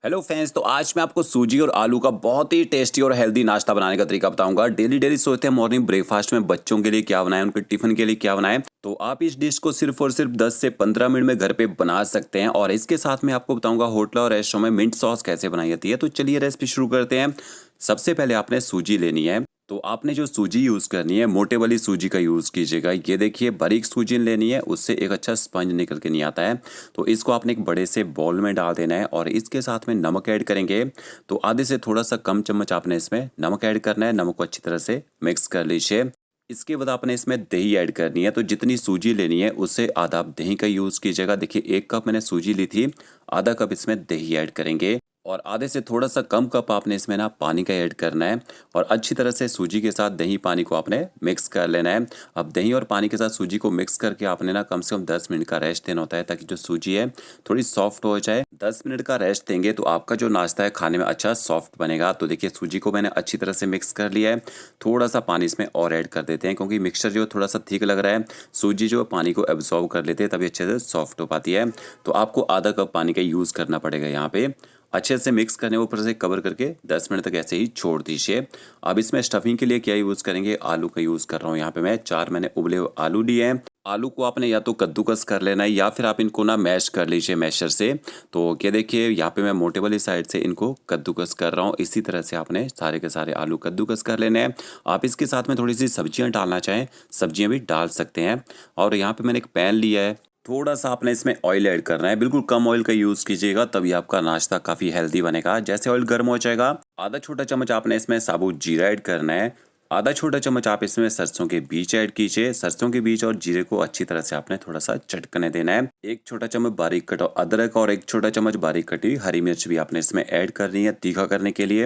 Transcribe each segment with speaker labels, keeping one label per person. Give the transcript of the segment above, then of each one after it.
Speaker 1: Hello friends, तो आज मैं आपको सूजी और आलू का बहुत ही टेस्टी और हेल्दी नाश्ता बनाने का तरीका बताऊंगा। डेली सोचते हैं मॉर्निंग ब्रेकफास्ट में बच्चों के लिए क्या बनाएं, उनके टिफिन के लिए क्या बनाएं। तो आप इस डिश को सिर्फ और सिर्फ 10 से 15 मिनट में घर पे बना सकते हैं। और इसके साथ में आपको बताऊंगा होटल और रेस्टोरेंट में मिंट सॉस कैसे बनाई जाती है। तो चलिए रेसिपी शुरू करते हैं। सबसे पहले आपने सूजी लेनी है। तो आपने जो सूजी यूज़ करनी है, मोटे वाली सूजी का यूज़ कीजिएगा। ये देखिए, बारीक सूजी लेनी है, उससे एक अच्छा स्पंज निकल के नहीं आता है। तो इसको आपने एक बड़े से बाउल में डाल देना है और इसके साथ में नमक ऐड करेंगे। तो आधे से थोड़ा सा कम चम्मच आपने इसमें नमक ऐड करना है। नमक को अच्छी तरह से मिक्स कर लीजिए। इसके बाद आपने इसमें दही ऐड करनी है। तो जितनी सूजी लेनी है उससे आधा आप दही का यूज़ कीजिएगा। देखिए, 1 कप मैंने सूजी ली थी, आधा कप इसमें दही ऐड करेंगे। और आधे से थोड़ा सा कम कप आपने इसमें ना पानी का ऐड करना है। और अच्छी तरह से सूजी के साथ दही पानी को आपने मिक्स कर लेना है। अब दही और पानी के साथ सूजी को मिक्स करके आपने ना कम से कम 10 मिनट का रेस्ट देना होता है, ताकि जो सूजी है थोड़ी सॉफ्ट हो जाए। 10 मिनट का रेस्ट देंगे तो आपका जो नाश्ता है खाने में अच्छा सॉफ्ट बनेगा। तो देखिए, सूजी को मैंने अच्छी तरह से मिक्स कर लिया है। थोड़ा सा पानी इसमें और ऐड कर देते हैं, क्योंकि मिक्सचर जो थोड़ा सा थिक लग रहा है। सूजी जो पानी को एब्जॉर्व कर लेते हैं, तभी अच्छे से सॉफ्ट हो पाती है। तो आपको आधा कप पानी का यूज़ करना पड़ेगा यहाँ पे। अच्छे से मिक्स करने ऊपर से कवर करके 10 मिनट तक ऐसे ही छोड़ दीजिए। अब इसमें स्टफिंग के लिए क्या यूज़ करेंगे, आलू का यूज़ कर रहा हूँ यहाँ पे मैं। 4 मैंने उबले हुए आलू लिए हैं। आलू को आपने या तो कद्दूकस कर लेना है या फिर आप इनको ना मैश कर लीजिए मैशर से। तो ये देखिए, यहाँ पे मैं मोटे वाली साइड से इनको कद्दूकस कर रहा हूँ। इसी तरह से आपने सारे के सारे आलू कद्दूकस कर लेने हैं। आप इसके साथ में थोड़ी सी सब्जियाँ डालना चाहें, सब्जियाँ भी डाल सकते हैं। और यहाँ पे मैंने एक पैन लिया है। थोड़ा सा आपने इसमें ऑयल ऐड करना है। बिल्कुल कम ऑयल का यूज़ कीजिएगा, तभी आपका नाश्ता काफ़ी हेल्दी बनेगा। जैसे ऑयल गर्म हो जाएगा, आधा छोटा चम्मच आपने इसमें साबुत जीरा ऐड करना है। आधा छोटा चम्मच आप इसमें सरसों के बीज ऐड कीजिए। सरसों के बीज और जीरे को अच्छी तरह से आपने थोड़ा सा चटकने देना है। 1 छोटा चम्मच बारीक कटा अदरक और 1 छोटा चम्मच बारीक कटी हरी मिर्च भी आपने इसमें ऐड करनी है, तीखा करने के लिए।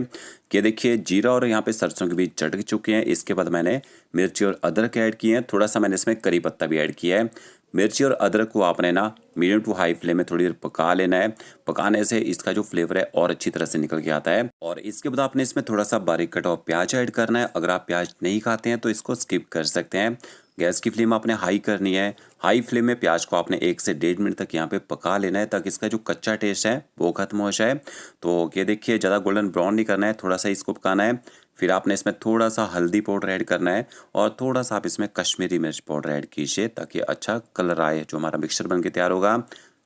Speaker 1: ये देखिए, जीरा और यहाँ पे सरसों के बीज चटक चुके हैं। इसके बाद मैंने मिर्ची और अदरक ऐड किए हैं। थोड़ा सा मैंने इसमें करी पत्ता भी ऐड किया है। मिर्ची और अदरक को आपने ना मीडियम टू हाई फ्लेम में थोड़ी देर पका लेना है। पकाने से इसका जो फ्लेवर है और अच्छी तरह से निकल के आता है। और इसके बाद आपने इसमें थोड़ा सा बारीक कटा हुआ प्याज ऐड करना है। अगर आप प्याज नहीं खाते हैं तो इसको स्किप कर सकते हैं। गैस की फ्लेम आपने हाई करनी है। हाई फ्लेम में प्याज को आपने 1 से 1.5 मिनट तक यहाँ पे पका लेना है, ताकि इसका जो कच्चा टेस्ट है वो खत्म हो जाए। तो ये देखिए, ज़्यादा गोल्डन ब्राउन नहीं करना है, थोड़ा सा इसको पकाना है। फिर आपने इसमें थोड़ा सा हल्दी पाउडर ऐड करना है और थोड़ा सा आप इसमें कश्मीरी मिर्च पाउडर ऐड कीजिए, ताकि अच्छा कलर आए जो हमारा मिक्सचर बन के तैयार होगा।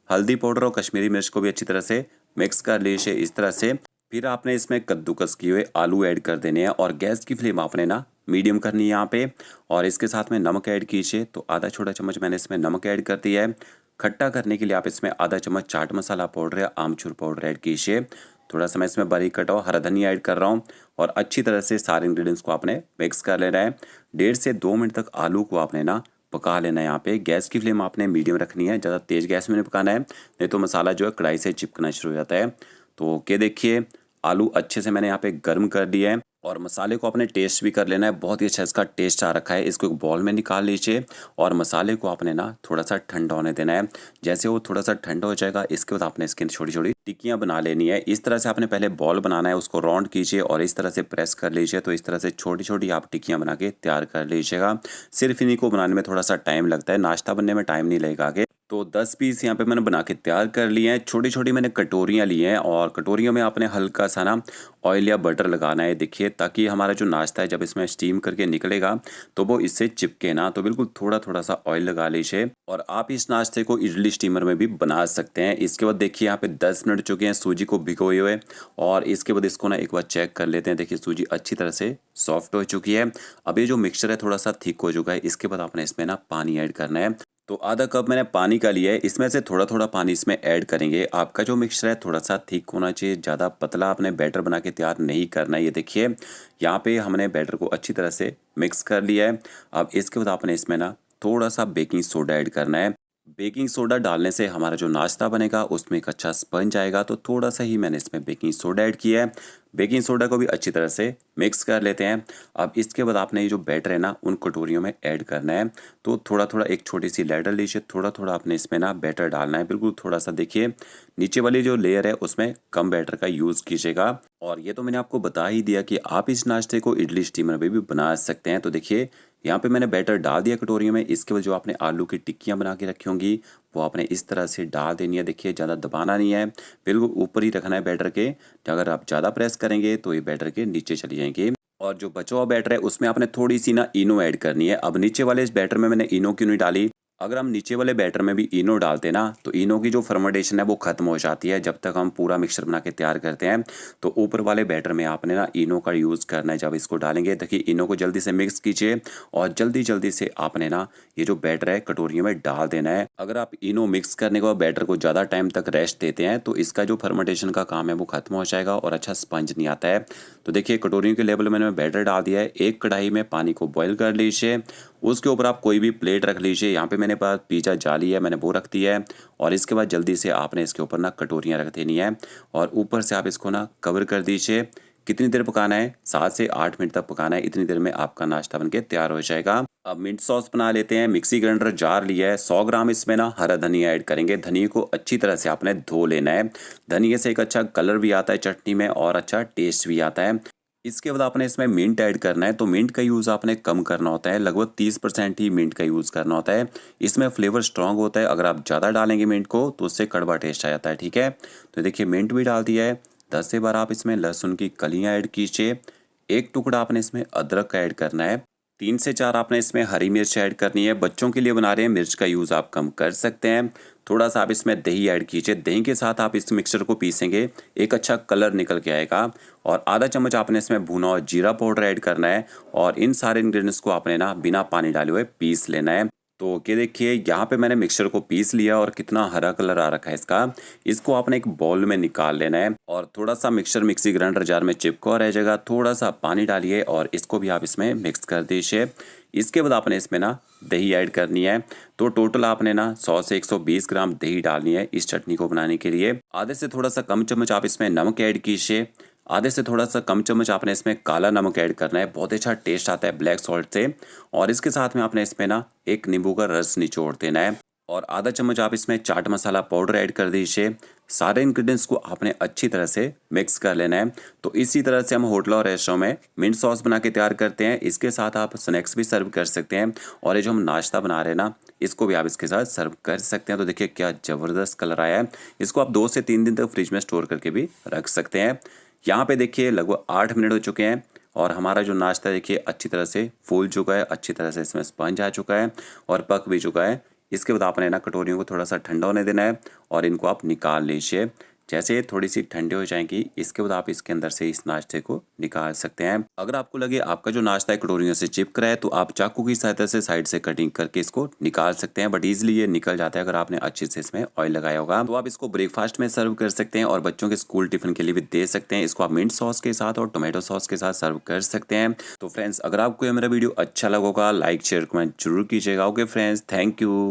Speaker 1: हल्दी पाउडर और कश्मीरी मिर्च को भी अच्छी तरह से मिक्स कर लीजिए इस तरह से। फिर आपने इसमें कद्दूकस किए हुए आलू ऐड कर देने हैं और गैस की फ्लेम आपने ना मीडियम करनी है यहाँ पे। और इसके साथ में नमक ऐड कीजिए। तो आधा छोटा चम्मच मैंने इसमें नमक ऐड कर दिया है। खट्टा करने के लिए आप इसमें आधा चम्मच चाट मसाला पाउडर या आमचूर पाउडर ऐड कीजिए। थोड़ा सा मैं इसमें बारीक कटा हुआ हरा धनिया ऐड कर रहा हूँ। और अच्छी तरह से सारे इंग्रेडिएंट्स को आपने मिक्स कर लेना है। 1.5 से 2 मिनट तक आलू को आपने ना पका लेना है। यहाँ पे गैस की फ्लेम आपने मीडियम रखनी है, ज़्यादा तेज़ गैस में नहीं पकाना है, नहीं तो मसाला जो है कढ़ाई से चिपकना शुरू हो जाता है। तो ये देखिए, आलू अच्छे से मैंने यहाँ पे गर्म कर दिया है। और मसाले को आपने टेस्ट भी कर लेना है। बहुत ही अच्छा इसका टेस्ट आ रखा है। इसको एक बॉल में निकाल लीजिए और मसाले को आपने ना थोड़ा सा ठंडा होने देना है। जैसे वो थोड़ा सा ठंडा हो जाएगा, इसके बाद आपने इसकी छोटी छोटी टिक्कियाँ बना लेनी है। इस तरह से आपने पहले बॉल बनाना है, उसको राउंड कीजिए और इस तरह से प्रेस कर लीजिए। तो इस तरह से छोटी छोटी आप टिक्कियाँ बना के तैयार कर लीजिएगा। सिर्फ इन्हीं को बनाने में थोड़ा सा टाइम लगता है, नाश्ता बनने में टाइम नहीं लगेगा आगे। तो 10 पीस यहाँ पे मैंने बना के तैयार कर लिए हैं। छोटी छोटी मैंने कटोरियाँ ली हैं और कटोरियों में आपने हल्का सा ना ऑयल या बटर लगाना है। देखिए, ताकि हमारा जो नाश्ता है जब इसमें स्टीम करके निकलेगा तो वो इससे चिपके ना। तो बिल्कुल थोड़ा थोड़ा सा ऑयल लगा लीजिए। और आप इस नाश्ते को इडली स्टीमर में भी बना सकते हैं। इसके बाद देखिए, यहाँ पे 10 मिनट चुके हैं सूजी को भिगोए हुए। और इसके बाद इसको ना एक बार चेक कर लेते हैं। देखिए, सूजी अच्छी तरह से सॉफ्ट हो चुकी है। अब ये जो मिक्सचर है थोड़ा सा थिक हो चुका है। इसके बाद आपने इसमें ना पानी ऐड करना है। तो आधा कप मैंने पानी का लिया है, इसमें से थोड़ा थोड़ा पानी इसमें ऐड करेंगे। आपका जो मिक्सचर है थोड़ा सा थिक होना चाहिए, ज़्यादा पतला आपने बैटर बना के तैयार नहीं करना है। ये देखिए, यहाँ पे हमने बैटर को अच्छी तरह से मिक्स कर लिया है। अब इसके बाद आपने इसमें ना थोड़ा सा बेकिंग सोडा ऐड करना है। बेकिंग सोडा डालने से हमारा जो नाश्ता बनेगा उसमें एक अच्छा स्पंज आएगा। तो थोड़ा सा ही मैंने इसमें बेकिंग सोडा ऐड किया है। बेकिंग सोडा को भी अच्छी तरह से मिक्स कर लेते हैं। अब इसके बाद आपने ये जो बैटर है ना उन कटोरियों में ऐड करना है। तो थोड़ा थोड़ा एक छोटी सी लैडर लीजिए, थोड़ा थोड़ा आपने इसमें ना बैटर डालना है। बिल्कुल थोड़ा सा देखिए, नीचे वाली जो लेयर है उसमें कम बैटर का यूज़ कीजिएगा। और ये तो मैंने आपको बता ही दिया कि आप इस नाश्ते को इडली स्टीमर में भी बना सकते हैं। तो देखिए, यहाँ पे मैंने बैटर डाल दिया कटोरियों में। इसके बाद जो आपने आलू की टिक्कियाँ बना के रखी होंगी वो आपने इस तरह से डाल देनी है। देखिए ज़्यादा दबाना नहीं है, बिल्कुल ऊपर ही रखना है बैटर के। अगर आप ज़्यादा प्रेस करेंगे तो ये बैटर के नीचे चली जाएंगे। और जो बचा हुआ बैटर है उसमें आपने थोड़ी सी ना इनो ऐड करनी है। अब नीचे वाले इस बैटर में मैंने इनो क्यों नहीं डाली, अगर हम नीचे वाले बैटर में भी इनो डालते ना तो इनो की जो फर्मेंटेशन है वो खत्म हो जाती है जब तक हम पूरा मिक्सचर बना के तैयार करते हैं। तो ऊपर वाले बैटर में आपने ना इनो का यूज़ करना है जब इसको डालेंगे। देखिए इनो को जल्दी से मिक्स कीजिए और जल्दी जल्दी से आपने ना ये जो बैटर है कटोरियों में डाल देना है। अगर आप इनो मिक्स करने के बाद बैटर को ज़्यादा टाइम तक रेस्ट देते हैं तो इसका जो फर्मेंटेशन का काम है वो खत्म हो जाएगा और अच्छा स्पंज नहीं आता है। तो देखिए कटोरियों के लेवल में मैंने बैटर डाल दिया है। एक कढ़ाई में पानी को बॉयल कर लीजिए, उसके ऊपर आप कोई भी प्लेट रख लीजिए। यहाँ पे मेरे पास पिज़्ज़ा जाली है, मैंने वो रख दी है। और इसके बाद जल्दी से आपने इसके ऊपर ना कटोरियाँ रख देनी है और ऊपर से आप इसको ना कवर कर दीजिए। कितनी देर पकाना है? 7 से 8 मिनट तक पकाना है। इतनी देर में आपका नाश्ता बनके तैयार हो जाएगा। अब मिंट सॉस बना लेते हैं। मिक्सी ग्राइंडर जार लिया है, 100 ग्राम इसमें ना हरा धनिया ऐड करेंगे। धनिया को अच्छी तरह से आपने धो लेना है। धनिया से एक अच्छा कलर भी आता है चटनी में और अच्छा टेस्ट भी आता है। इसके बाद आपने इसमें मिंट ऐड करना है। तो मिंट का यूज़ आपने कम करना होता है, लगभग 30% ही मिंट का यूज़ करना होता है। इसमें फ्लेवर स्ट्रांग होता है। अगर आप ज़्यादा डालेंगे मिंट को तो उससे कड़वा टेस्ट आ जाता है। ठीक है, तो देखिए मिंट भी डाल दिया है। 10 से 12 आप इसमें लहसुन की कलियाँ ऐड कीजिए। एक टुकड़ा आपने इसमें अदरक का ऐड करना है। 3 से 4 आपने इसमें हरी मिर्च ऐड करनी है। बच्चों के लिए बना रहे हैं, मिर्च का यूज़ आप कम कर सकते हैं। थोड़ा सा आप इसमें दही ऐड कीजिए। दही के साथ आप इस मिक्सचर को पीसेंगे, एक अच्छा कलर निकल के आएगा। और आधा चम्मच आपने इसमें भुना हुआ जीरा पाउडर ऐड करना है और इन सारे इंग्रेडिएंट्स को आपने ना बिना पानी डाले हुए पीस लेना है। तो ये देखिए यहाँ पे मैंने मिक्सचर को पीस लिया और कितना हरा कलर आ रखा है इसका। इसको आपने एक बाउल में निकाल लेना है और थोड़ा सा मिक्सचर मिक्सी ग्राइंडर जार में चिपका रह जाएगा। थोड़ा सा पानी डालिए और इसको भी आप इसमें मिक्स कर दीजिए। इसके बाद आपने इसमें ना दही ऐड करनी है। तो टोटल आपने ना 100 से 120 ग्राम दही डालनी है इस चटनी को बनाने के लिए। आधे से थोड़ा सा कम चम्मच आप इसमें नमक ऐड कीजिए। आधे से थोड़ा सा कम चम्मच आपने इसमें काला नमक ऐड करना है, बहुत अच्छा टेस्ट आता है ब्लैक सॉल्ट से। और इसके साथ में आपने इसमें ना एक नींबू का रस निचोड़ देना है और आधा चम्मच आप इसमें चाट मसाला पाउडर ऐड कर दीजिए। सारे इंग्रेडिएंट्स को आपने अच्छी तरह से मिक्स कर लेना है। तो इसी तरह से हम होटल और रेस्टोरेंट में मिंट सॉस बना के तैयार करते हैं। इसके साथ आप स्नैक्स भी सर्व कर सकते हैं और ये जो हम नाश्ता बना रहे हैं ना इसको भी आप इसके साथ सर्व कर सकते हैं। तो देखिए क्या ज़बरदस्त कलर आया है। इसको आप 2 से 3 दिन तक फ्रिज में स्टोर करके भी रख सकते हैं। यहाँ पे देखिए लगभग 8 मिनट हो चुके हैं और हमारा जो नाश्ता देखिए अच्छी तरह से फूल चुका है, अच्छी तरह से इसमें स्पंज आ चुका है और पक भी चुका है। इसके बाद आपने ना कटोरियों को थोड़ा सा ठंडा होने देना है और इनको आप निकाल लीजिए। जैसे ये थोड़ी सी ठंडी हो जाएंगी इसके बाद आप इसके अंदर से इस नाश्ते को निकाल सकते हैं। अगर आपको लगे आपका जो नाश्ता है कटोरियों से चिपक रहा है तो आप चाकू की सहायता से साइड से कटिंग करके इसको निकाल सकते हैं, बट ईजिली ये निकल जाता है अगर आपने अच्छे से इसमें ऑयल लगाया होगा। तो आप इसको ब्रेकफास्ट में सर्व कर सकते हैं और बच्चों के स्कूल टिफिन के लिए भी दे सकते हैं। इसको आप मिंट सॉस के साथ और टोमेटो सॉस के साथ सर्व कर सकते हैं। तो फ्रेंड्स अगर आपको ये मेरा वीडियो अच्छा लगा होगा लाइक शेयर कमेंट जरूर कीजिएगा। Okay friends, thank you.